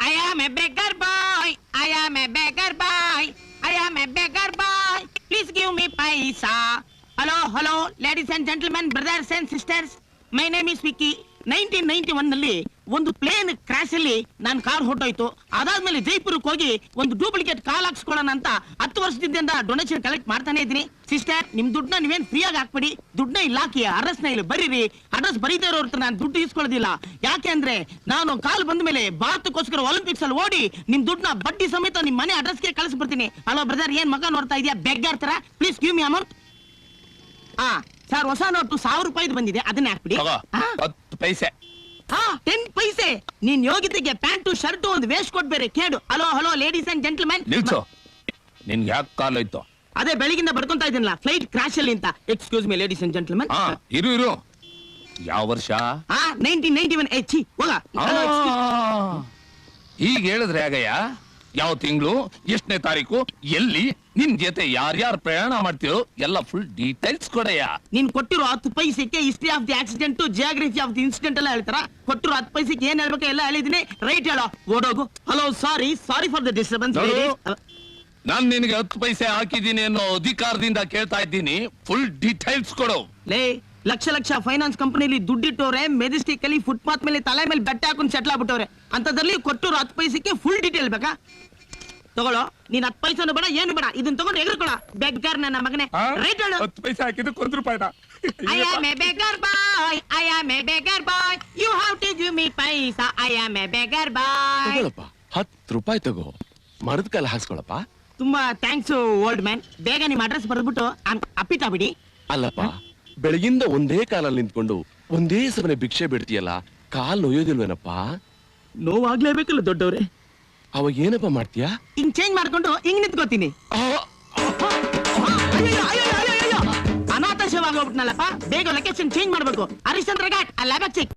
I am a beggar boy. I am a beggar boy. I am a beggar boy. Please give me paisa. Hello, ladies and gentlemen, brothers and sisters. My name is Vicky. 1991 ನಲ್ಲಿ ಒಂದು plane crash ಅಲ್ಲಿ ನಾನು car ಹೊರಟೋಯ್ತು. ಅದಾದ್ಮೇಲೆ ಜೈಪುರಕ್ಕೆ ಹೋಗಿ ಒಂದು duplicate ಕಾಲ್ ಹಾಕ್ಸ್ಕೊಳ್ಳೋಣ ಅಂತ 10 ವರ್ಷದಿಂದ ಡೊನೇಷನ್ ಕಲೆಕ್ಟ್ ಮಾಡ್ತಾನೆ ಇದ್ದೀನಿ. ಸಿಸ್ಟರ್, ನಿಮ್ ದುಡ್ಡನ್ನ ನೀವೇನ್ ಫ್ರೀ ಆಗಿ ಹಾಕ್ಬಿಡಿ. ದುಡ್ಡನ್ನ ಇಲ್ಲಿ ಹಾಕಿ ಅಡ್ರೆಸ್ನ ಇಲ್ಲಿ ಬರೀರಿ. ಅಡ್ರೆಸ್ ಬರೀತಾ ಇರೋ ಹತ್ರ ನಾನು ದುಡ್ಡು ಇಸ್ಕೊಳ್ಳೋದಿಲ್ಲ. ಯಾಕೆ ಅಂದ್ರೆ ನಾನು ಕಾಲ್ ಬಂದ ಮೇಲೆ ಭಾರತಕ್ಕೋಸ್ಕರ ಒಲಿಂಪಿಕ್ಸ್ ಅಲ್ಲಿ ಓಡಿ ನಿಮ್ ದುಡ್ಡನ್ನ ಬಡ್ಡಿ ಸಮೇತ ನಿಮ್ ಮನೆ ಅಡ್ರೆಸ್ಗೆ ಕಳಿಸ್ಬಿಡ್ತೀನಿ. ಹಲೋ ಬ್ರದರ್, ಏನ್ ಮಗ ನೋಡ್ತಾ ಇದೆಯಾ? ಬೆಗ್ಗಾರ್ ತರ. Please give me amount. Sir, ಹೊಸ ನೋಟು 1000 ರೂಪಾಯಿ ಬಂದಿದೆ, ಅದನ್ನ ಹಾಕ್ಬಿಡಿ. 10 ಪೈಸೆ. 10 ಪೈಸೆ. ನೀನ್ ಯೋಗಿತೆಗೆ ಪ್ಯಾಂಟು ಶರ್ಟು ಒಂದು ವೇಸ್ಟ್ ಕೊಟ್ ಬೇರೆ ಕೇಳು. Hello ladies and gentlemen. ನಿಲ್ಸು. ನಿನ್ಗೆ ಯಾಕೆ ಕಾಲ್ ಹೋಯ್ತು? ಅದೇ ಬೆಳಗಿಂದ ಬಡ್ಕೊಂತಾ ಇದ್ದೀನಲ್ಲ, ಫ್ಲೈಟ್ ಕ್ರಾಶ್ ಅಲ್ಲಿ ಅಂತ. Excuse me ladies and gentlemen. ಇರು. ಯಾವ ವರ್ಷ? 1991. ಹೆಚ್ಚಿ ಹೋಗ. ಈಗ ಹೇಳಿದ್ರೆ ಆಗಯ್ಯ, ಯಾವ ತಿಂಗಳು, ಎಷ್ಟನೇ ತಾರೀಕು, ಎಲ್ಲಿ, ನಿನ್ ಜೊತೆ ಯಾರ್ಯಾರು ಪ್ರಯಾಣ ಮಾಡ್ತೀರೋ ಎಲ್ಲ ಫುಲ್ ಡೀಟೇಲ್ಸ್ ಕೊಡಯ್ಯ. ನೀನ್ ಕೊಟ್ಟಿರೋ 10 ಪೈಸೆಗೆ history of the accident, geography of the incident ಎಲ್ಲ ಹೇಳ್ತಾರ. ಕೊಟ್ಟಿರೋ 10 ಪೈಸೆಗೆ ಏನ್ ಹೇಳ್ಬೇಕು ಎಲ್ಲ ಹೇಳಿದೀನಿ. ರೈಟ್ ಹೇಳೋ, ಓಡೋಗು. Hello, sorry for the disturbance. ನಾನ್ ನಿನ್ಗೆ 10 ಪೈಸೆ ಹಾಕಿದ್ದೀನಿ ಅನ್ನೋ ಅಧಿಕಾರದಿಂದ ಕೇಳ್ತಾ ಇದ್ದೀನಿ. ಫುಲ್ ಡೀಟೇಲ್ಸ್ ಕೊಡು. ಲೇ, ಲಕ್ಷ ಫೈನಾನ್ಸ್ ಕಂಪನಿಲಿ ದುಡ್ಡಿಟ್ಟವ್ರೆ, ಮೆಜೆಸ್ಟಿಕ್ ಅಲ್ಲಿ ಫುಟ್ಪಾತ್ ಮೇಲೆ ತಲೆ ಮೇಲೆ ಬೆಟ್ಟ ಹಾಕೊಂಡು ಸೆಟ್ಲ್ ಆಗ್ಬಿಟ್ಟವ್ರೆ. ಅಂತದ್ರಲ್ಲಿ ಕೊಟ್ಟರು 10 ಪೈಸೆಗೆ ಫುಲ್ ಡೀಟೇಲ್ ಬೇಕಾ? ತಗೊಳ್ಳೋ, ನೀನ್ 10 ಪೈಸೆನು ಬೇಡ, ಏನು ಬೇಡ, ಇದನ್ನ ತಗೊಂಡು ಎಗರ್ಕೊಳ. ಬೆಗ್ಗಾರ್ ನನ್ನ ಮಗನೇ. ರೈಟ್ ಹೇಳು. 10 ಪೈಸೆ ಹಾಕಿದ್ದು 1 ರೂಪಾಯಿನ. I am a beggar boy. I am a beggar boy. You have to give me paisa. I am a beggar boy. ತಗೊಳಪ್ಪ, 10 ರೂಪಾಯಿ ತಗೋ, ಮರದ ಕಾಲ ಹಾಕ್ಸ್ಕೊಳಪ್ಪ. ತುಂಬಾ ಥ್ಯಾಂಕ್ಸ್ ಓಲ್ಡ್ ಮ್ಯಾನ್. ಬೇಗ ನಿಮ್ ಅಡ್ರೆಸ್ ಬರೆದ್ಬಿಟ್ಟು ಅಪ್ಪಿತಾ ಬಿಡಿ. ಅಲ್ಲಪ್ಪ, ಬೆಳಗಿಂದ ಒಂದೇ ಕಾಲಲ್ಲಿ ನಿಂತ್ಕೊಂಡು ಒಂದೇ ಸಮನೆ ಭಿಕ್ಷೆ ಬಿಡ್ತೀಯಲ್ಲ, ಕಾಲ್ ನೋಯೋದಿಲ್ವೇನಪ್ಪ? ನೋವಾಗ್ಲೇಬೇಕಲ್ಲ ದೊಡ್ಡವ್ರೆ. ಅವಾಗ ಏನಪ್ಪ ಮಾಡ್ತೀಯಾ? ಹಿಂಗ್ ಚೇಂಜ್ ಮಾಡ್ಕೊಂಡು ಹಿಂಗ್ ನಿಂತ್ಕೋತೀನಿ. ಅನಾಥ ಶವ ಆಗೋಗ್ಬಿಟ್ನಲ್ಲಪ್ಪ. ಬೇಗ ಲೊಕೇಶನ್ ಚೇಂಜ್ ಮಾಡ್ಬೇಕು. ಹರಿಶ್ಚಂದ್ರ ಘಾಟ್, ಅಲ್ಲ ಚಿಕ್.